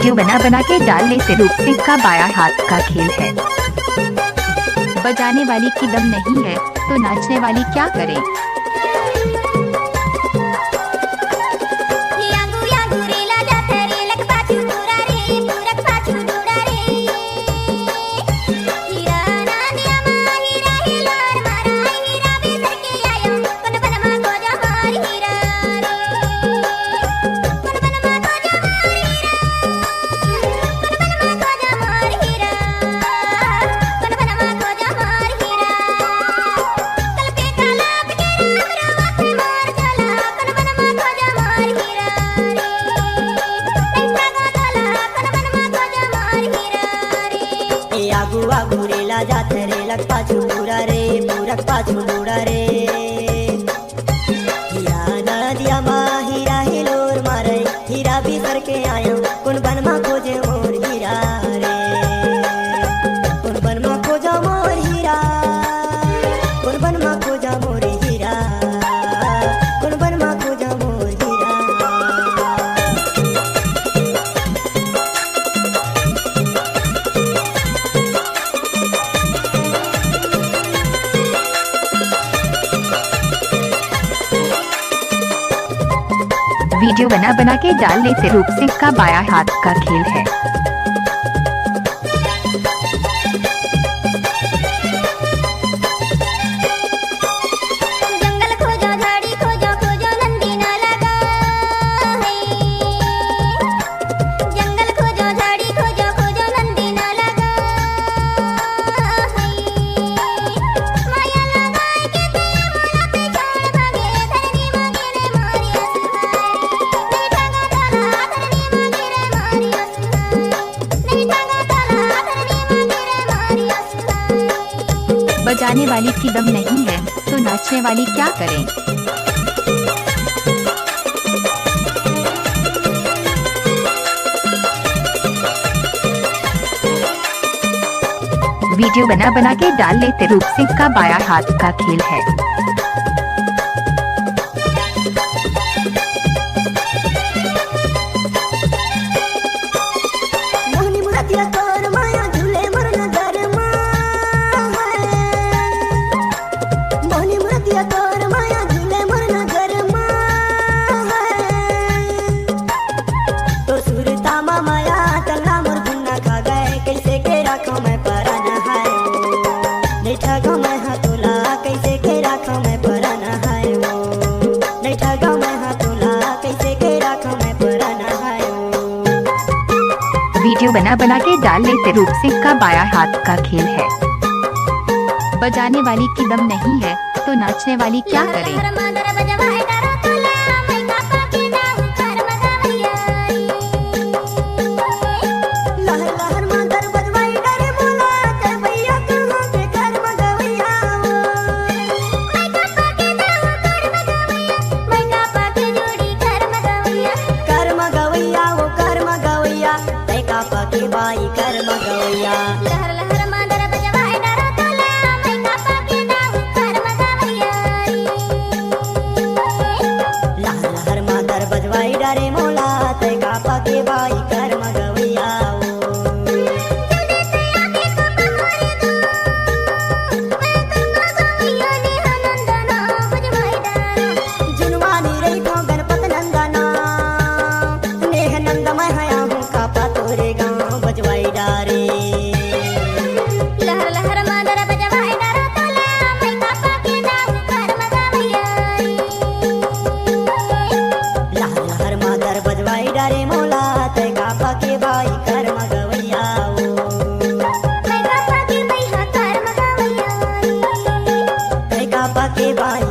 Video बना बना के डालने से रूप सिंह का बायां हाथ का खेल है। बजाने वाली की दम नहीं है तो नाचने वाली क्या करे। आगू आगू रेला जात रे लग पाछू पूरा रे पूरक पाछू पूरा रे हीरा नदिया मा हीरा हिलोर मारे हीरा भी करके आयो कुन बन मा खोजे मोर हीरा रे कुन बन मा खोजा मोर हीरा कुन बन मा खोजा मोर हीरा कुन बन मा खोजा मोर हीरा। वीडियो बना बना के डालने से रूप सिंह का बायां हाथ का खेल है। जंगल खोजो झाड़ी खोजो खोजो नंदी ना लगा है। जंगल खोजो झाड़ी खोजो खोजो नंदी ना लगा है। माया लगाए के दिया मोला पे छोड़ भागे धरनी मांगे रे मारी असहाय। नहीं ठगा ताला धरनी मांगे रे मारी असहाय। नहीं ठगा ताला धरनी मांगे रे मारी असहाय। बजाने वाली की दम नहीं है तो नाचने वाली क्या करे। वीडियो बना बना के डालने से रूप सिंह का बायां हाथ का खेल है। मोहनी मुरतिया तोर माया झूले मोर नजर मा मोहनी मुरतिया तोर माया झूले मोर नजर मा तो सुरता मा माया तल्ला मोर गुन्ना खा गए कैसे के राखो मैं परान है नहीं ठगो मैं हाथोला कैसे के राखो मैं परान है नहीं ठगो मैं हाथोला कैसे के राखो मैं परान है। वीडियो बना बना के डालने से रूप सिंह का बायां हाथ का खेल है। बजाने वाली की दम नहीं है तो नाचने वाली क्या करे। लहर मादर बजवाए डरो तोला मैं कापा के दाहू कर मगवैया। लहर लहर मादर बजवाई डरे मोला ते भैया कहाँ के कर मगवैया। मैं कापा के दाहू कर मगवैया। मैं कापा के जोड़ी कर मगवैया। कर मगवैया वो कर मगवैया ते कापा के बाई कर मगवैया। लहर लहर मादर बजवाए डरो तोला मैं कापा के दाहू कर मगवैया। लहर लहर मादर बजवाई डरे मोला ते कापा के बाई कर मगवैया। जुनवानी रही तो गणपत नंदना नेह नंद मैं हया हूँ कापा तोरे गाँव बजवाई डारे। लहर लहर मादर बजवाए डरो तोला मैं कापा के दाहू कर मगवैया। लहर लहर मादर बजवाई डारे मोला ते कापा के बाई कर मगवैया। मैं कापा के बैहा कर मगवैया। ते कापा के बाई